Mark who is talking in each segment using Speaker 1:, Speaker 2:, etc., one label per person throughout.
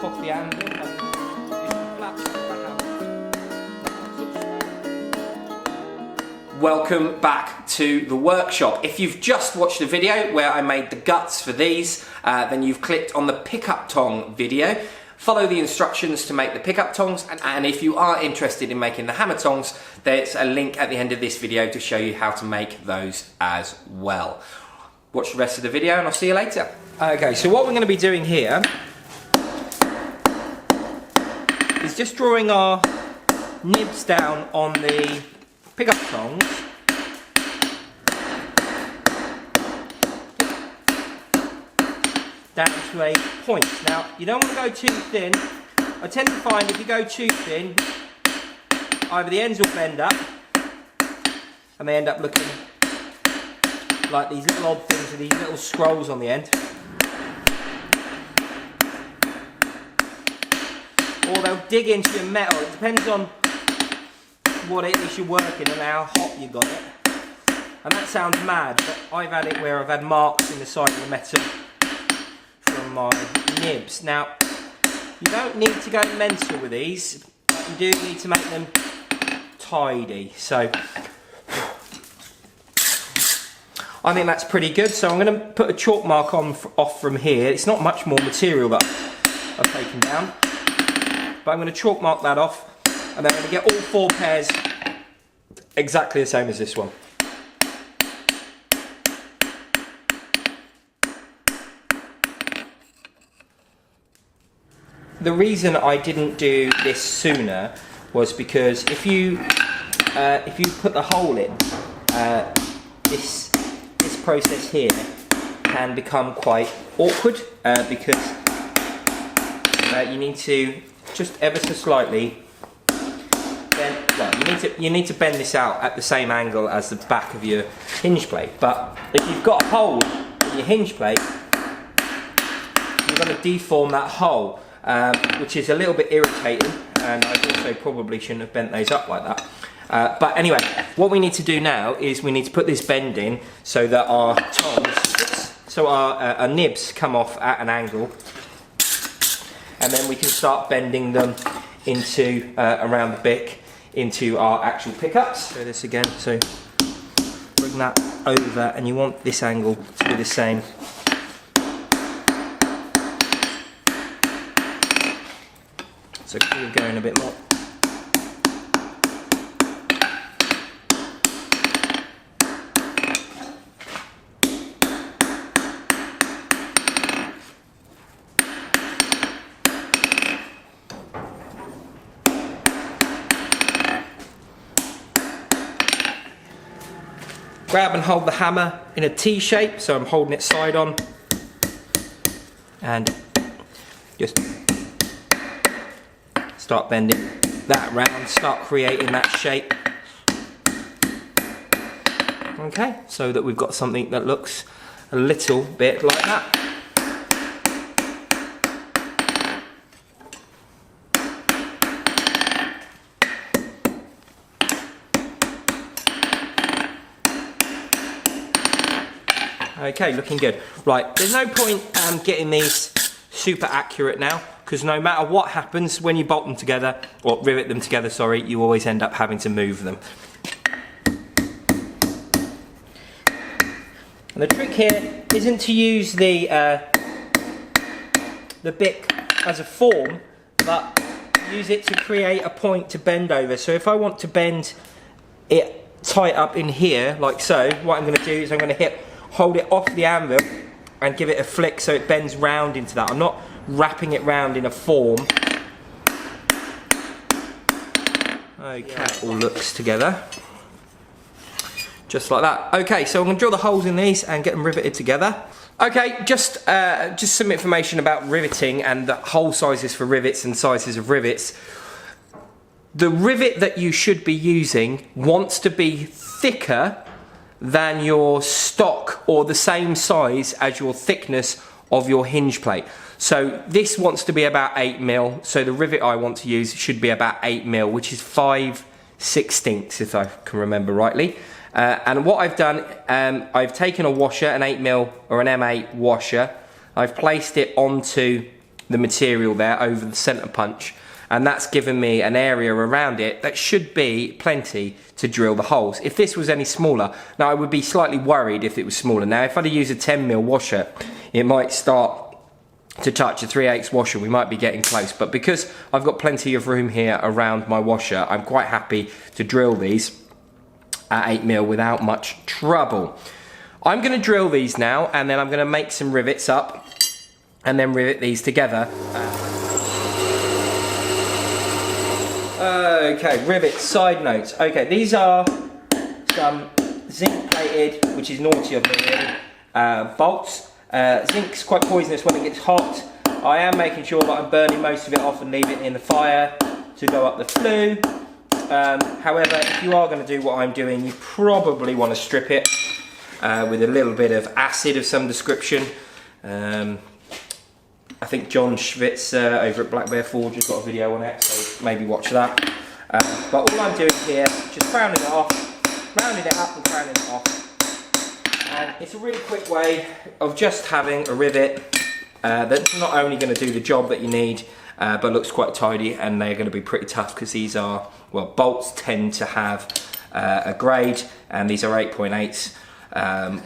Speaker 1: off the anvil. Welcome back to the workshop. If you've just watched the video where I made the guts for these, then you've clicked on the pickup tong video. Follow the instructions to make the pickup tongs, and if you are interested in making the hammer tongs, there's a link at the end of this video to show you how to make those as well. Watch the rest of the video and I'll see you later. Okay, so what we're going to be doing here is just drawing our nibs down on the pickup tongs. Down to a point. Now, you don't want to go too thin. I tend to find if you go too thin, either the ends will bend up and they end up looking like these little odd things with these little scrolls on the end. Or they'll dig into your metal. It depends on what it is you're working and how hot you got it. And that sounds mad, but I've had it where I've had marks in the side of the metal from my nibs. Now, you don't need to go mental with these, but you do need to make them tidy. So, I think that's pretty good. So I'm going to put a chalk mark off from here. It's not much more material that I've taken down, but I'm going to chalk mark that off. And then I'm going to get all 4 pairs exactly the same as this one. The reason I didn't do this sooner was because if you put the hole in, this process here can become quite awkward because you need to just ever so slightly. You need to bend this out at the same angle as the back of your hinge plate. But if you've got a hole in your hinge plate, you're going to deform that hole, which is a little bit irritating. And I also probably shouldn't have bent those up like that. But anyway, what we need to do now is we need to put this bend in so that our tongs, so our nibs come off at an angle, and then we can start bending them into around the bick into our actual pickups. So this again, so bring that over, and you want this angle to be the same. So keep going a bit more. Grab and hold the hammer in a T shape, so I'm holding it side on, and just start bending that round, start creating that shape. Okay, so that we've got something that looks a little bit like that. Okay, looking good. Right, there's no point getting these super accurate now, because no matter what happens when you bolt them together, or rivet them together, sorry, you always end up having to move them. And the trick here isn't to use the bick as a form, but use it to create a point to bend over. So if I want to bend it tight up in here, like so, what I'm going to do is I'm going to hold it off the anvil and give it a flick so it bends round into that. I'm not wrapping it round in a form. Okay, all looks together. Just like that. Okay, so I'm going to drill the holes in these and get them riveted together. Okay, just some information about riveting and the hole sizes for rivets and sizes of rivets. The rivet that you should be using wants to be thicker than your stock, or the same size as your thickness of your hinge plate. So this wants to be about 8mm, so the rivet I want to use should be about 8mm, which is 5/16 if I can remember rightly. And what I've done, I've taken a washer, an 8mm or an M8 washer, I've placed it onto the material there over the centre punch, and that's given me an area around it that should be plenty to drill the holes. If this was any smaller, now I would be slightly worried if it was smaller. Now if I'd use a 10mm washer, it might start to touch a 3/8 washer. We might be getting close, but because I've got plenty of room here around my washer, I'm quite happy to drill these at 8mm without much trouble. I'm going to drill these now, and then I'm going to make some rivets up and then rivet these together. Okay, rivets, side notes. Okay, these are some zinc plated, which is naughty of me really, bolts. Zinc's quite poisonous when it gets hot. I am making sure that I'm burning most of it off and leave it in the fire to go up the flue. However, if you are going to do what I'm doing, you probably want to strip it with a little bit of acid of some description. I think John Schwitz over at Black Bear Forge has got a video on it, so maybe watch that. But all I'm doing here, just rounding it off, rounding it up and rounding it off. And it's a really quick way of just having a rivet that's not only going to do the job that you need, but looks quite tidy, and they're going to be pretty tough because these are, well, bolts tend to have a grade, and these are 8.8s.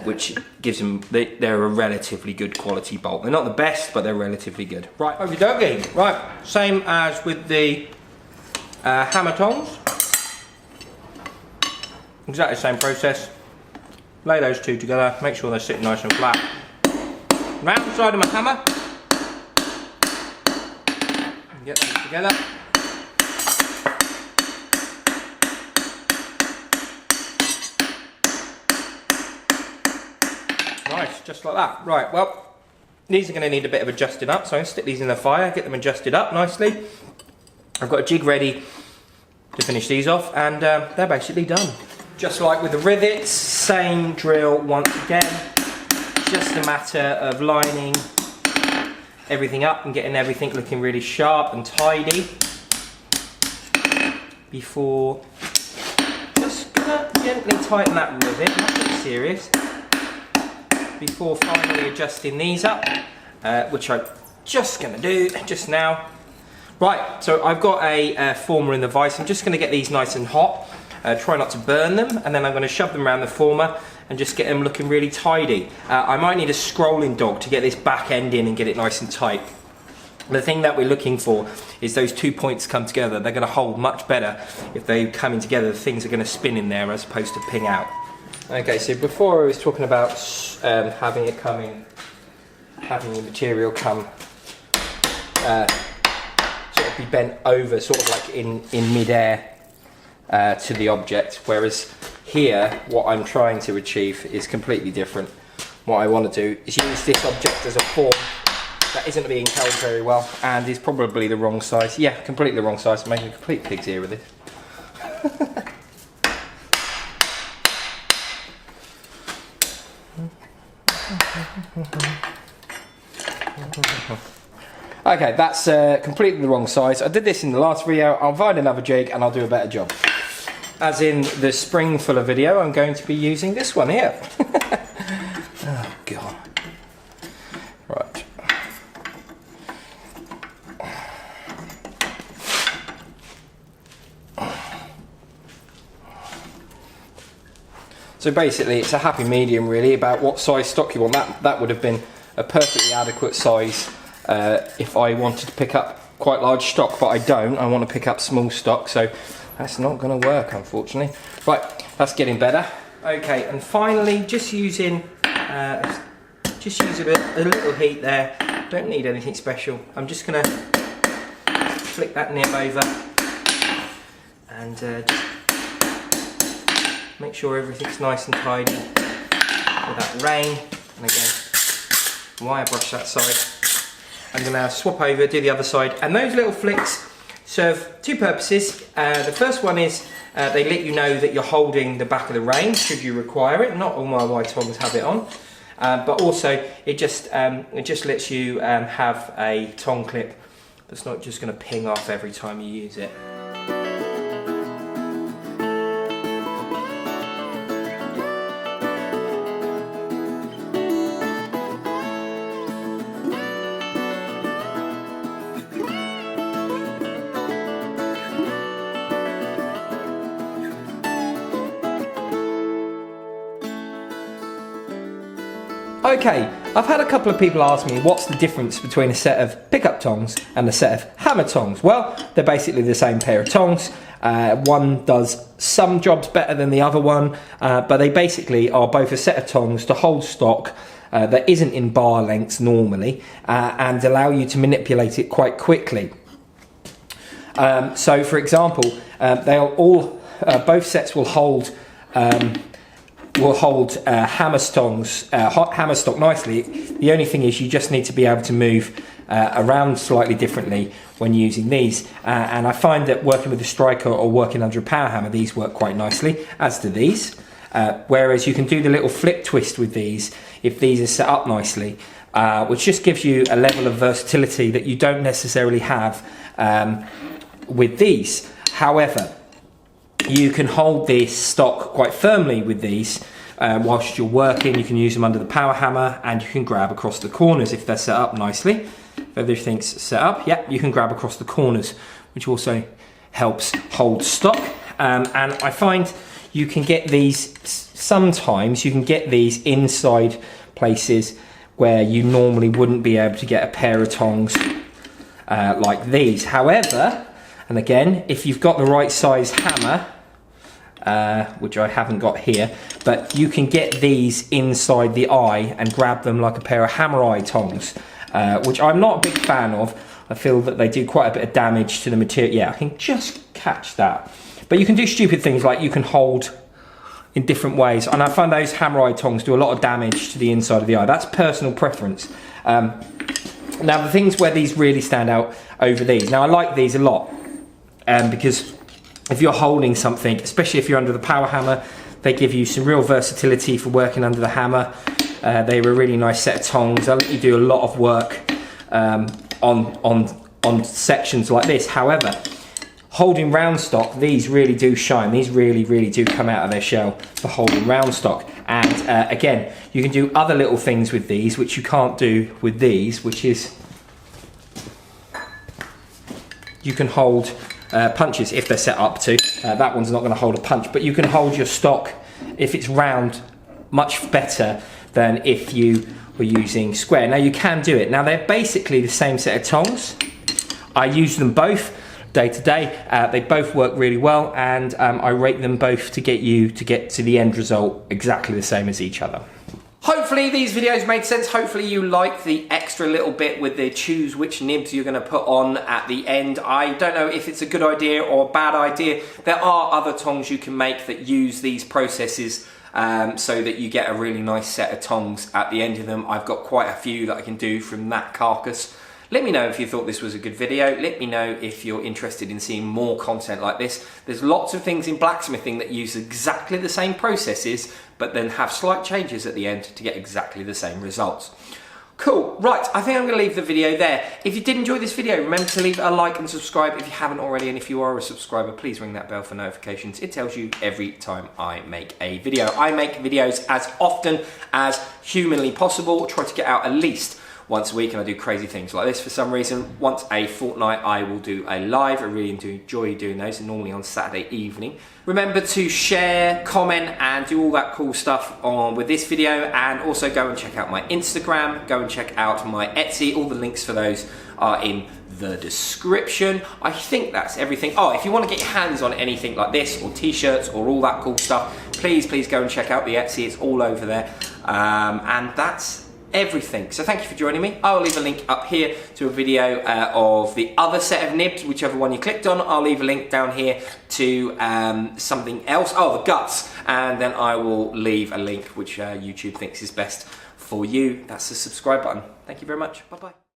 Speaker 1: Which gives them, they're a relatively good quality bolt. They're not the best, but they're relatively good. Right, okie dokie. Right, same as with the hammer tongs. Exactly the same process. Lay those two together, make sure they're sitting nice and flat. Round the side of my hammer. Get those together. Nice, just like that. Right, well, these are going to need a bit of adjusting up, so I'm going to stick these in the fire, get them adjusted up nicely. I've got a jig ready to finish these off, and they're basically done. Just like with the rivets, same drill once again. Just a matter of lining everything up and getting everything looking really sharp and tidy before just gonna gently tighten that rivet, nothing serious, before finally adjusting these up, which I'm just going to do just now. Right, so I've got a former in the vise. I'm just going to get these nice and hot, try not to burn them, and then I'm going to shove them around the former and just get them looking really tidy. I might need a scrolling dog to get this back end in and get it nice and tight. The thing that we're looking for is those 2 points come together. They're going to hold much better if they come in together. Things are going to spin in there as opposed to ping out. Okay, so before I was talking about having the material come sort of be bent over, sort of like in mid-air to the object, whereas here what I'm trying to achieve is completely different. What I want to do is use this object as a form that isn't being held very well and is probably the wrong size. Yeah, completely the wrong size. I'm making a complete pig's ear with this. Okay, that's completely the wrong size. I did this in the last video. I'll find another jig and I'll do a better job. As in the spring fuller video, I'm going to be using this one here. Oh god. Right. So basically it's a happy medium really about what size stock you want. That would have been a perfectly adequate size if I wanted to pick up quite large stock, but I don't. I want to pick up small stock, so that's not going to work unfortunately. Right, that's getting better. Okay, and finally just using a little heat there. Don't need anything special. I'm just going to flick that nib over and just make sure everything's nice and tidy with that rain. And again, wire brush that side. I'm going to swap over, do the other side, and those little flicks serve two purposes. The first one is they let you know that you're holding the back of the rein should you require it. Not all my white tongs have it on, but also it just lets you have a tong clip that's not just going to ping off every time you use it. Okay, I've had a couple of people ask me what's the difference between a set of pickup tongs and a set of hammer tongs. Well, they're basically the same pair of tongs. One does some jobs better than the other one, but they basically are both a set of tongs to hold stock that isn't in bar lengths normally, and allow you to manipulate it quite quickly. So for example, they'll all, both sets will hold hammer stock nicely. The only thing is you just need to be able to move around slightly differently when using these, and I find that working with a striker or working under a power hammer, these work quite nicely, as do these. Whereas you can do the little flip twist with these if these are set up nicely, which just gives you a level of versatility that you don't necessarily have with these. However, you can hold this stock quite firmly with these whilst you're working. You can use them under the power hammer, and you can grab across the corners if they're set up nicely. If everything's set up, yeah, you can grab across the corners, which also helps hold stock. And I find you can get these, sometimes you can get these inside places where you normally wouldn't be able to get a pair of tongs like these. However, and again, if you've got the right size hammer, which I haven't got here, but you can get these inside the eye and grab them like a pair of hammer eye tongs, which I'm not a big fan of. I feel that they do quite a bit of damage to the material. Yeah, I can just catch that. But you can do stupid things like you can hold in different ways, and I find those hammer eye tongs do a lot of damage to the inside of the eye. That's personal preference. Now the things where these really stand out over these. Now I like these a lot because if you're holding something, especially if you're under the power hammer, they give you some real versatility for working under the hammer. They're a really nice set of tongs. They'll let you do a lot of work on sections like this. However, holding round stock, these really do shine. These really do come out of their shell for holding round stock. And again, you can do other little things with these which you can't do with these, which is you can hold punches if they're set up to. That one's not going to hold a punch, but you can hold your stock if it's round much better than if you were using square. Now you can do it. Now they're basically the same set of tongs. I use them both day to day. They both work really well, and I rate them both to get to the end result exactly the same as each other. Hopefully these videos made sense. Hopefully you like the extra little bit with the choose which nibs you're going to put on at the end. I don't know if it's a good idea or a bad idea. There are other tongs you can make that use these processes so that you get a really nice set of tongs at the end of them. I've got quite a few that I can do from that carcass. Let me know if you thought this was a good video. Let me know if you're interested in seeing more content like this. There's lots of things in blacksmithing that use exactly the same processes, but then have slight changes at the end to get exactly the same results. Cool, right, I think I'm gonna leave the video there. If you did enjoy this video, remember to leave a like and subscribe if you haven't already, and if you are a subscriber, please ring that bell for notifications. It tells you every time I make a video. I make videos as often as humanly possible, try to get out at least once a week, and I do crazy things like this for some reason. Once a fortnight I will do a live. I really enjoy doing those, normally on Saturday evening. Remember to share, comment, and do all that cool stuff with this video, and also go and check out my Instagram, go and check out my Etsy. All the links for those are in the description. I think that's everything. Oh, if you want to get your hands on anything like this, or t-shirts, or all that cool stuff, please go and check out the Etsy. It's all over there. And that's everything. So thank you for joining me. I'll leave a link up here to a video of the other set of nibs, whichever one you clicked on. I'll leave a link down here to something else. Oh, the guts. And then I will leave a link which YouTube thinks is best for you. That's the subscribe button. Thank you very much. Bye-bye.